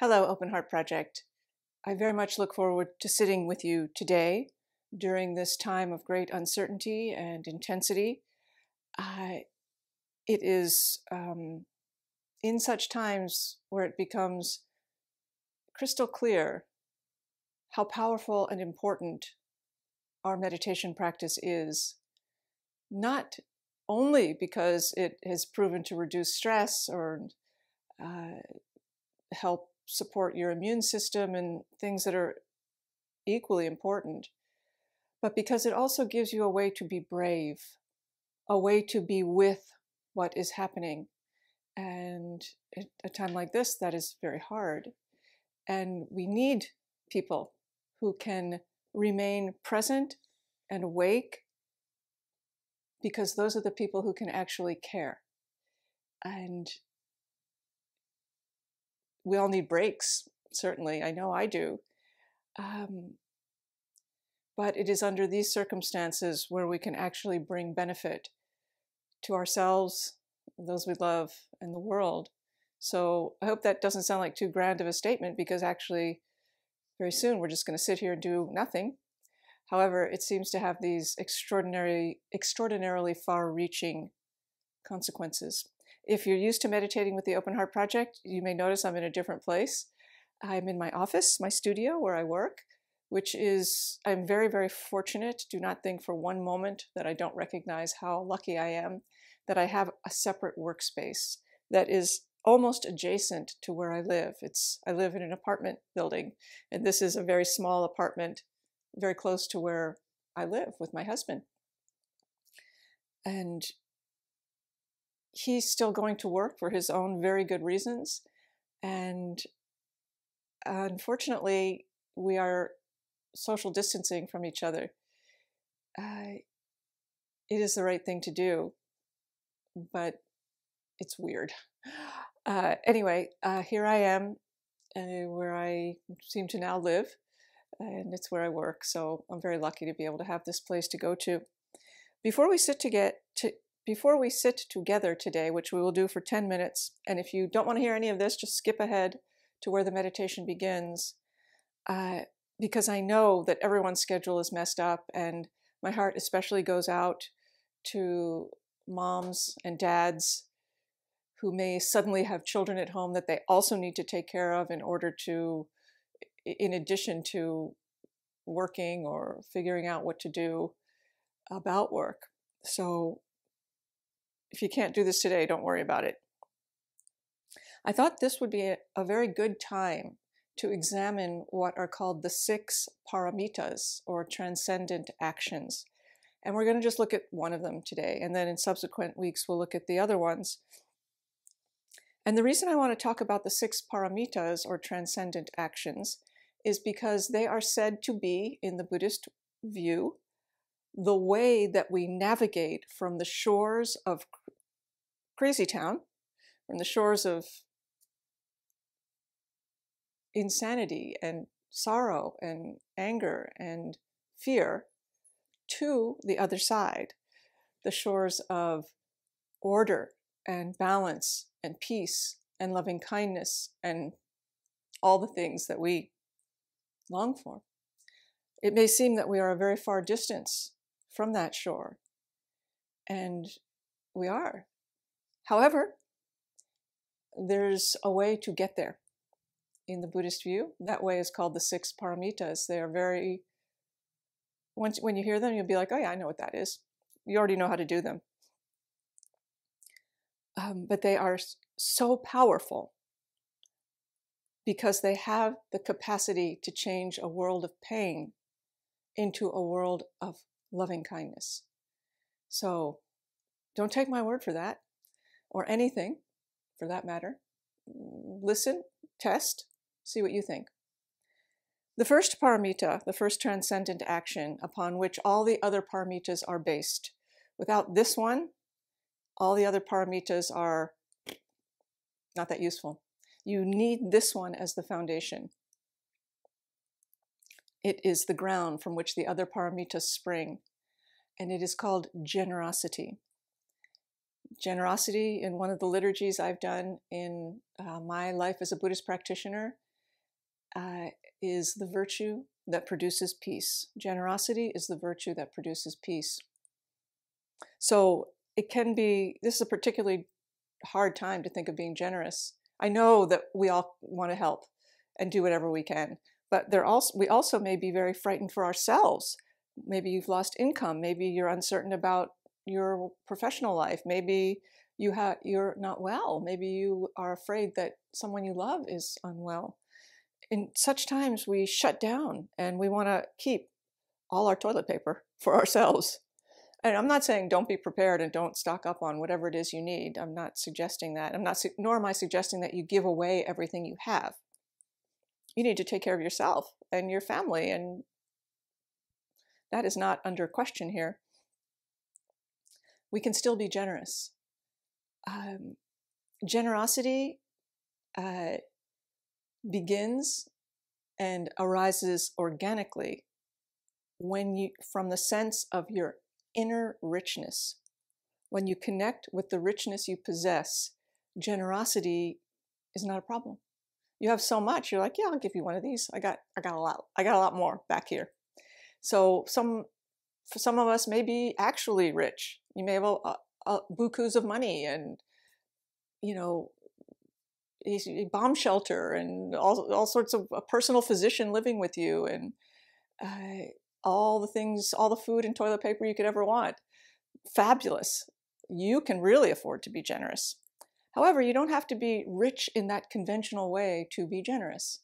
Hello, Open Heart Project. I very much look forward to sitting with you today during this time of great uncertainty and intensity. It is in such times where it becomes crystal clear how powerful and important our meditation practice is, not only because it has proven to reduce stress or help support your immune system and things that are equally important, but because it also gives you a way to be brave, a way to be with what is happening. And at a time like this, that is very hard. And we need people who can remain present and awake, because those are the people who can actually care. And we all need breaks, certainly. I know I do. But it is under these circumstances where we can actually bring benefit to ourselves, those we love, and the world. So I hope that doesn't sound like too grand of a statement, because actually very soon we're just going to sit here and do nothing. However, it seems to have these extraordinarily far-reaching consequences. If you're used to meditating with the Open Heart Project, you may notice I'm in a different place. I'm in my office, my studio where I work, which is, I'm very, very fortunate. Do not think for one moment that I don't recognize how lucky I am that I have a separate workspace that is almost adjacent to where I live. I live in an apartment building, and this is a very small apartment very close to where I live with my husband. And he's still going to work for his own very good reasons. And unfortunately, we are social distancing from each other. It is the right thing to do, but it's weird. Anyway, here I am where I seem to now live, and it's where I work. So I'm very lucky to be able to have this place to go to. Before we sit together today, which we will do for 10 minutes, and if you don't want to hear any of this, just skip ahead to where the meditation begins, because I know that everyone's schedule is messed up, and my heart especially goes out to moms and dads who may suddenly have children at home that they also need to take care of in order to, in addition to working or figuring out what to do about work. So if you can't do this today, don't worry about it. I thought this would be a very good time to examine what are called the 6 paramitas, or transcendent actions. And we're going to just look at one of them today, and then in subsequent weeks we'll look at the other ones. And the reason I want to talk about the 6 paramitas, or transcendent actions, is because they are said to be, in the Buddhist view, the way that we navigate from the shores of Crazy Town, from the shores of insanity and sorrow and anger and fear, to the other side, the shores of order and balance and peace and loving kindness and all the things that we long for. It may seem that we are a very far distance from that shore, and we are. However, there's a way to get there. In the Buddhist view, that way is called the 6 paramitas. They are very, when you hear them, you'll be like, oh yeah, I know what that is. You already know how to do them. But they are so powerful because they have the capacity to change a world of pain into a world of loving kindness. So don't take my word for that, or anything for that matter. Listen, test, see what you think. The first paramita, the first transcendent action upon which all the other paramitas are based. Without this one, all the other paramitas are not that useful. You need this one as the foundation. It is the ground from which the other paramitas spring, and it is called generosity. Generosity, in one of the liturgies I've done in my life as a Buddhist practitioner, is the virtue that produces peace. Generosity is the virtue that produces peace. So it can be, this is a particularly hard time to think of being generous. I know that we all want to help and do whatever we can, but we also may be very frightened for ourselves. Maybe you've lost income. Maybe you're uncertain about your professional life. Maybe you're not well. Maybe you are afraid that someone you love is unwell. In such times, we shut down and we want to keep all our toilet paper for ourselves. And I'm not saying don't be prepared and don't stock up on whatever it is you need. I'm not suggesting that. Nor am I suggesting that you give away everything you have. You need to take care of yourself and your family, and that is not under question here. We can still be generous. Generosity begins and arises organically from the sense of your inner richness. When you connect with the richness you possess, generosity is not a problem. You have so much, you're like, yeah, I'll give you one of these. I got a lot more back here. So for some of us may be actually rich. You may have a bukus of money and, a bomb shelter and all sorts of a personal physician living with you and all the things, all the food and toilet paper you could ever want. Fabulous. You can really afford to be generous. However, you don't have to be rich in that conventional way to be generous.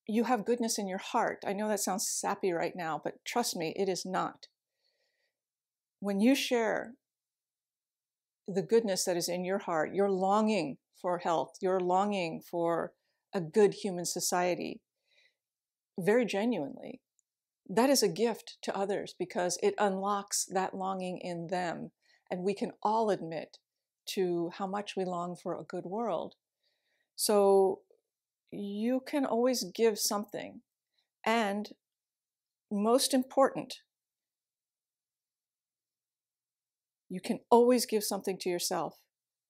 You have goodness in your heart. I know that sounds sappy right now, but trust me, it is not. When you share the goodness that is in your heart, your longing for health, your longing for a good human society, very genuinely, that is a gift to others because it unlocks that longing in them. And we can all admit to how much we long for a good world. So you can always give something. And most important, you can always give something to yourself.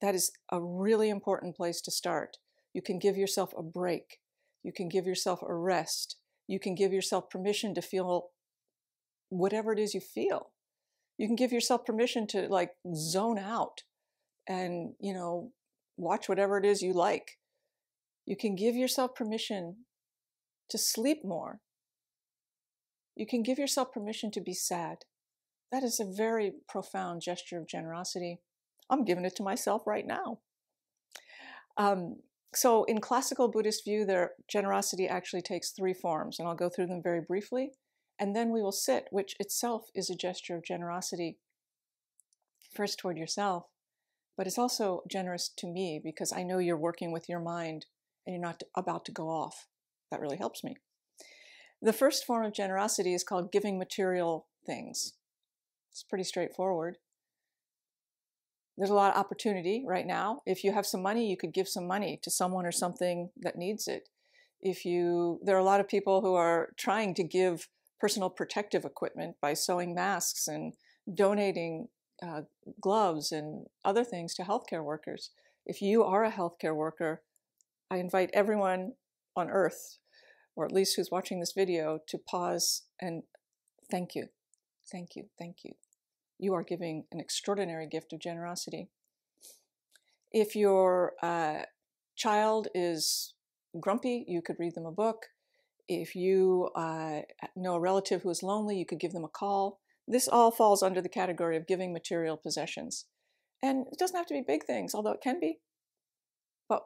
That is a really important place to start. You can give yourself a break. You can give yourself a rest. You can give yourself permission to feel whatever it is you feel. You can give yourself permission to zone out and, watch whatever it is you like. You can give yourself permission to sleep more. You can give yourself permission to be sad. That is a very profound gesture of generosity. I'm giving it to myself right now. So in classical Buddhist view, their generosity actually takes 3 forms, and I'll go through them very briefly. And then we will sit, which itself is a gesture of generosity, first toward yourself, but it's also generous to me because I know you're working with your mind and you're not about to go off. That really helps me. The first form of generosity is called giving material things. It's pretty straightforward. There's a lot of opportunity right now. If you have some money, you could give some money to someone or something that needs it. There are a lot of people who are trying to give personal protective equipment by sewing masks and donating gloves and other things to healthcare workers. If you are a healthcare worker, I invite everyone on earth, or at least who's watching this video, to pause and thank you. Thank you. Thank you. You are giving an extraordinary gift of generosity. If your child is grumpy, you could read them a book. If you know a relative who is lonely, you could give them a call. This all falls under the category of giving material possessions. And it doesn't have to be big things, although it can be. But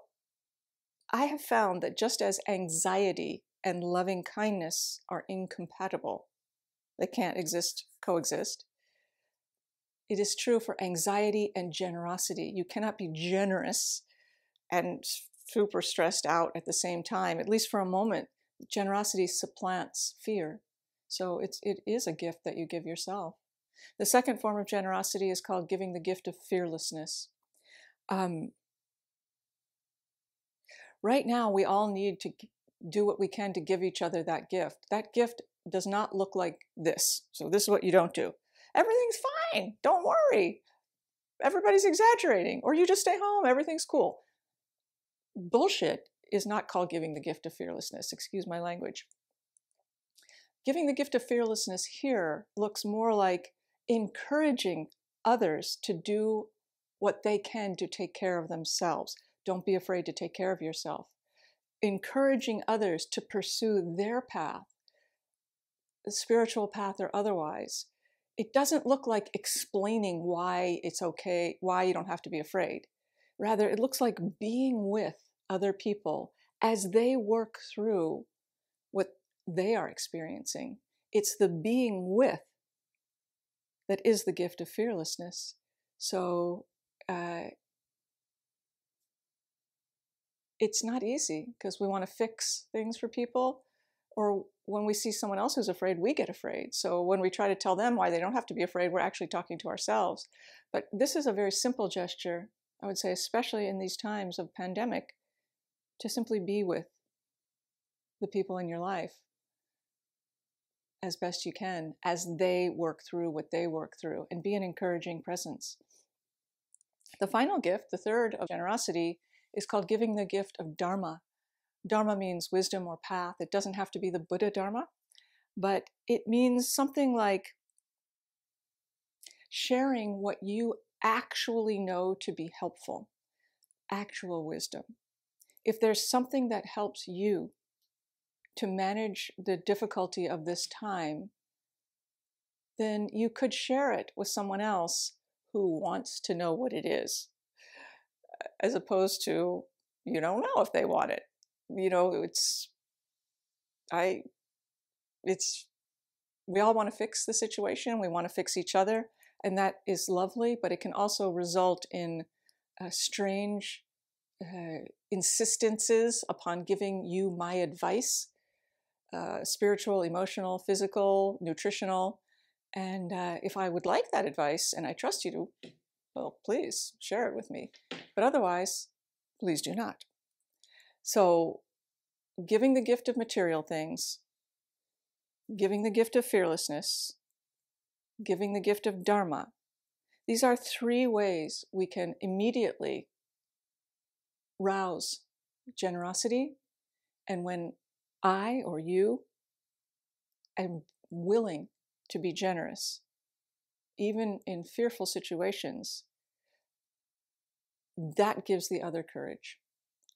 I have found that just as anxiety and loving kindness are incompatible, they can't coexist. It is true for anxiety and generosity. You cannot be generous and super stressed out at the same time, at least for a moment. Generosity supplants fear. So it is a gift that you give yourself. The second form of generosity is called giving the gift of fearlessness. Right now, we all need to do what we can to give each other that gift. That gift does not look like this. So this is what you don't do. Everything's fine. Don't worry. Everybody's exaggerating. Or you just stay home. Everything's cool. Bullshit. is not called giving the gift of fearlessness. Excuse my language. Giving the gift of fearlessness here looks more like encouraging others to do what they can to take care of themselves. Don't be afraid to take care of yourself. Encouraging others to pursue their path, spiritual path or otherwise. It doesn't look like explaining why it's okay, why you don't have to be afraid. Rather, it looks like being with other people as they work through what they are experiencing. It's the being with that is the gift of fearlessness. So it's not easy because we want to fix things for people, or when we see someone else who's afraid, we get afraid. So when we try to tell them why they don't have to be afraid, we're actually talking to ourselves. But this is a very simple gesture, I would say, especially in these times of pandemic, to simply be with the people in your life as best you can as they work through what they work through, and be an encouraging presence. The final gift, the third of generosity, is called giving the gift of Dharma. Dharma means wisdom or path. It doesn't have to be the Buddha Dharma, but it means something like sharing what you actually know to be helpful, actual wisdom. If there's something that helps you to manage the difficulty of this time, then you could share it with someone else who wants to know what it is, as opposed to, you don't know if they want it. You know, we all want to fix the situation. We want to fix each other, and that is lovely, but it can also result in strange insistences upon giving you my advice, spiritual, emotional, physical, nutritional. And if I would like that advice and I trust you to, well, please share it with me. But otherwise, please do not. So giving the gift of material things, giving the gift of fearlessness, giving the gift of Dharma. These are three ways we can immediately rouse generosity. And when I or you am willing to be generous, even in fearful situations, that gives the other courage.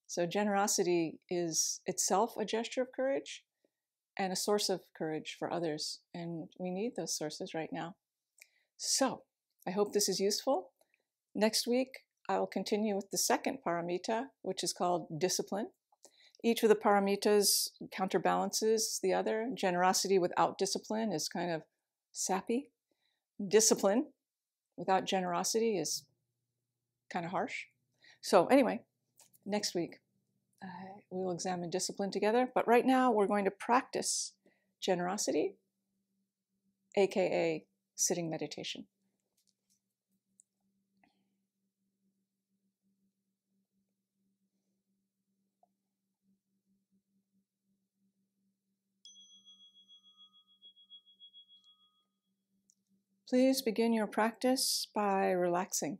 So generosity is itself a gesture of courage and a source of courage for others. And we need those sources right now. So I hope this is useful. Next week, I'll continue with the second paramita, which is called discipline. Each of the paramitas counterbalances the other. Generosity without discipline is kind of sappy. Discipline without generosity is kind of harsh. So anyway, next week we will examine discipline together. But right now we're going to practice generosity, aka sitting meditation. Please begin your practice by relaxing.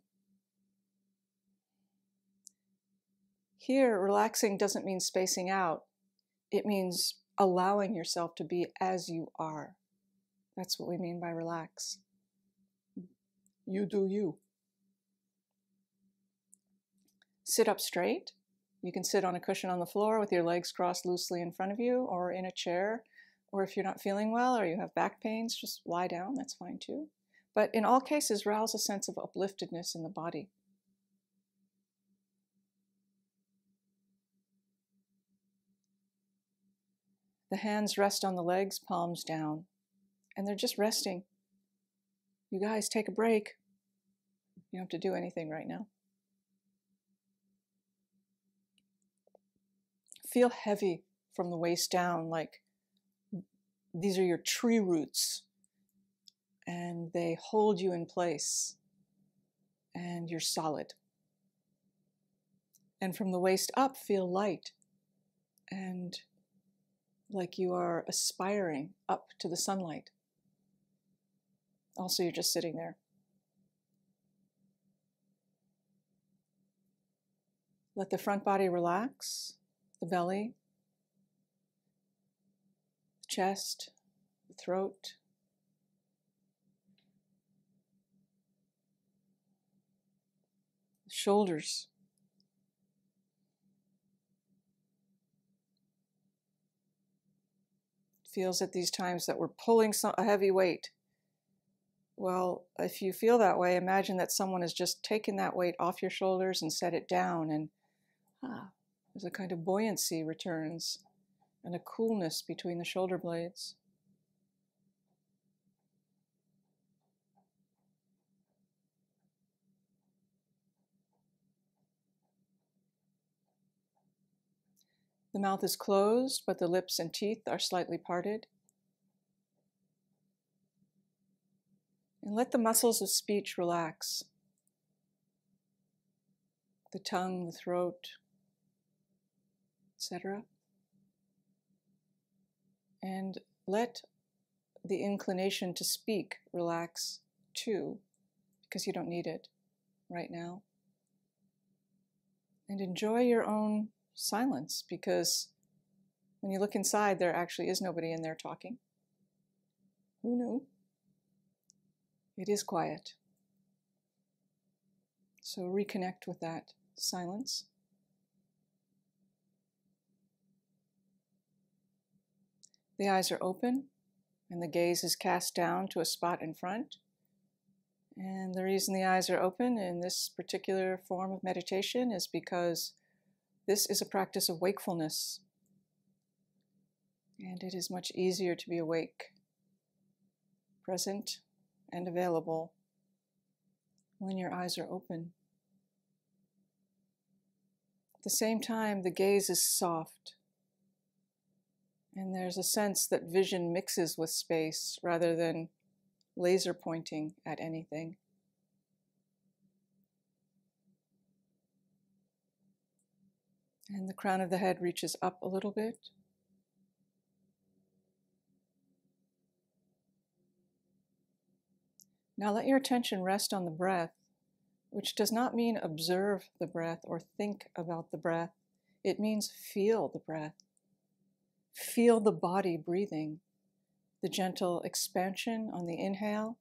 Here, relaxing doesn't mean spacing out. It means allowing yourself to be as you are. That's what we mean by relax. You do you. Sit up straight. You can sit on a cushion on the floor with your legs crossed loosely in front of you, or in a chair. Or if you're not feeling well or you have back pains, just lie down. That's fine too. But in all cases, rouse a sense of upliftedness in the body. The hands rest on the legs, palms down, and they're just resting. You guys, take a break. You don't have to do anything right now. Feel heavy from the waist down, like these are your tree roots, and they hold you in place, and you're solid. And from the waist up, feel light, and like you are aspiring up to the sunlight. Also, you're just sitting there. Let the front body relax. the belly, the chest, the throat, the shoulders. It feels at these times that we're pulling a heavy weight. Well, if you feel that way, imagine that someone has just taken that weight off your shoulders and set it down, and there's a kind of buoyancy returns and a coolness between the shoulder blades. The mouth is closed, but the lips and teeth are slightly parted. And let the muscles of speech relax. The tongue, the throat, etc. And let the inclination to speak relax too, because you don't need it right now. And enjoy your own silence, because when you look inside, there actually is nobody in there talking. Who knew? It is quiet. So reconnect with that silence. The eyes are open, and the gaze is cast down to a spot in front. And the reason the eyes are open in this particular form of meditation is because this is a practice of wakefulness. And it is much easier to be awake, present, and available when your eyes are open. At the same time, the gaze is soft, and there's a sense that vision mixes with space rather than laser pointing at anything. And the crown of the head reaches up a little bit. Now let your attention rest on the breath, which does not mean observe the breath or think about the breath. It means feel the breath. Feel the body breathing, the gentle expansion on the inhale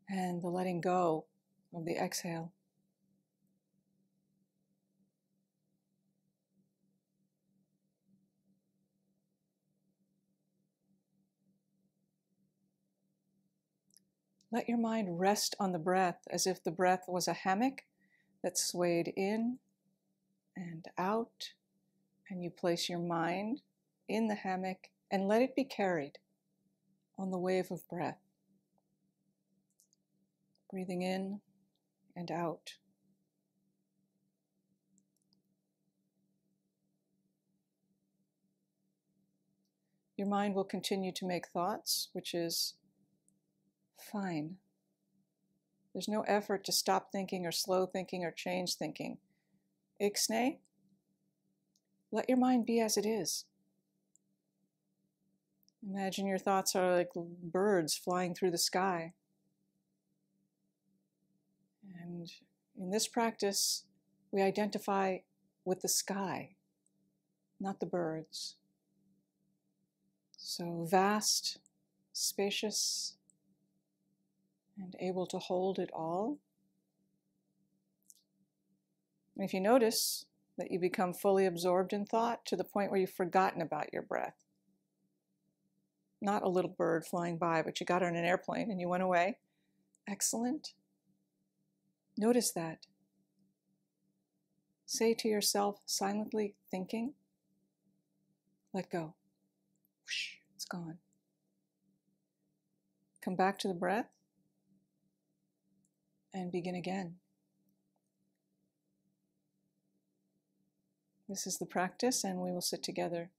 and the letting go of the exhale. Let your mind rest on the breath as if the breath was a hammock that swayed in and out, and you place your mind in the hammock and let it be carried on the wave of breath. Breathing in and out. Your mind will continue to make thoughts, which is fine. There's no effort to stop thinking or slow thinking or change thinking. Ixnay, let your mind be as it is. Imagine your thoughts are like birds flying through the sky. And in this practice, we identify with the sky, not the birds. So vast, spacious, and able to hold it all. And if you notice that you become fully absorbed in thought to the point where you've forgotten about your breath, not a little bird flying by, but you got on an airplane and you went away. Excellent. Notice that. Say to yourself, silently thinking, let go. Whoosh, it's gone. Come back to the breath and begin again. This is the practice, and we will sit together.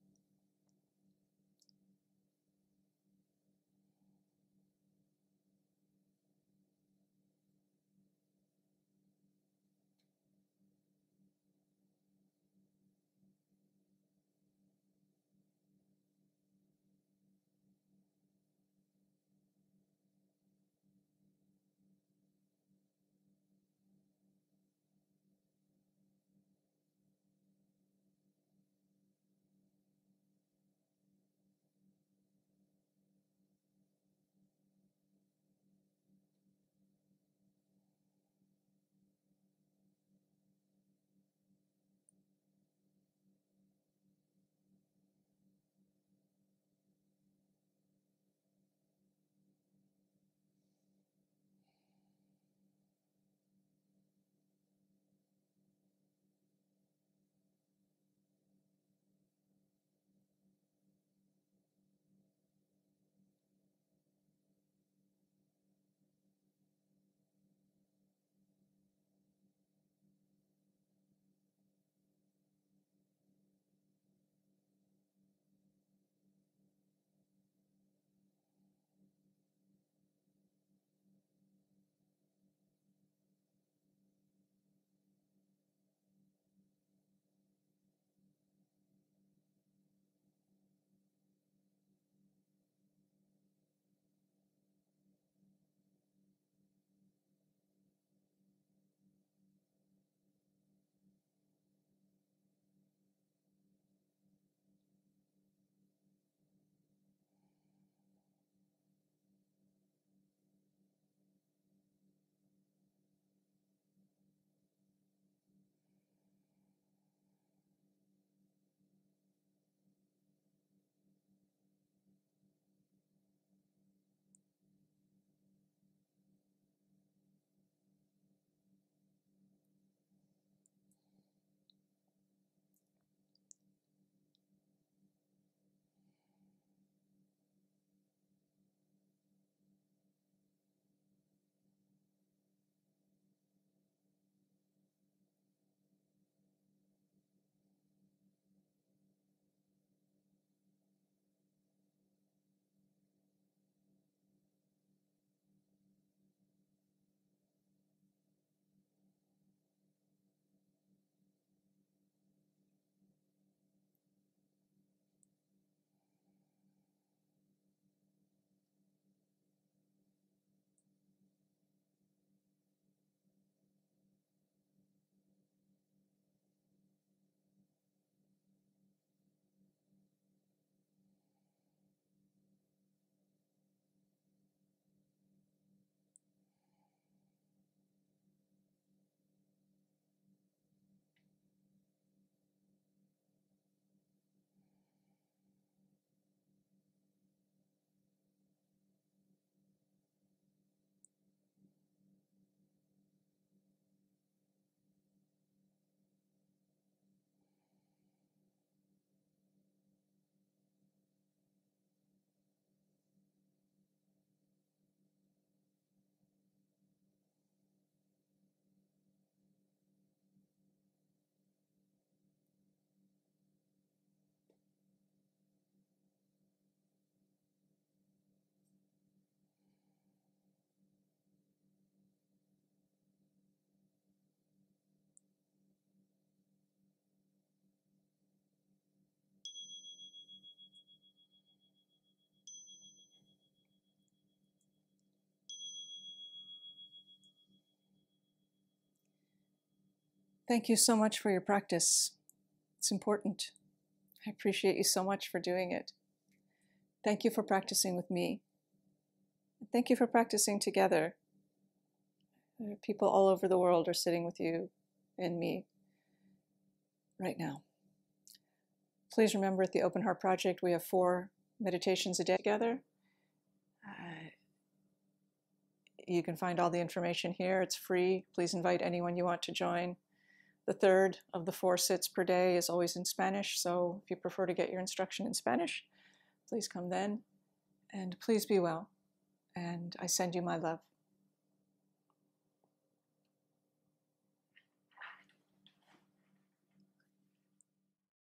Thank you so much for your practice. It's important. I appreciate you so much for doing it. Thank you for practicing with me. Thank you for practicing together. People all over the world are sitting with you and me right now. Please remember, at the Open Heart Project, we have 4 meditations a day together. You can find all the information here. It's free. Please invite anyone you want to join. The 3rd of the 4 sits per day is always in Spanish, so if you prefer to get your instruction in Spanish, please come then. And please be well, and I send you my love.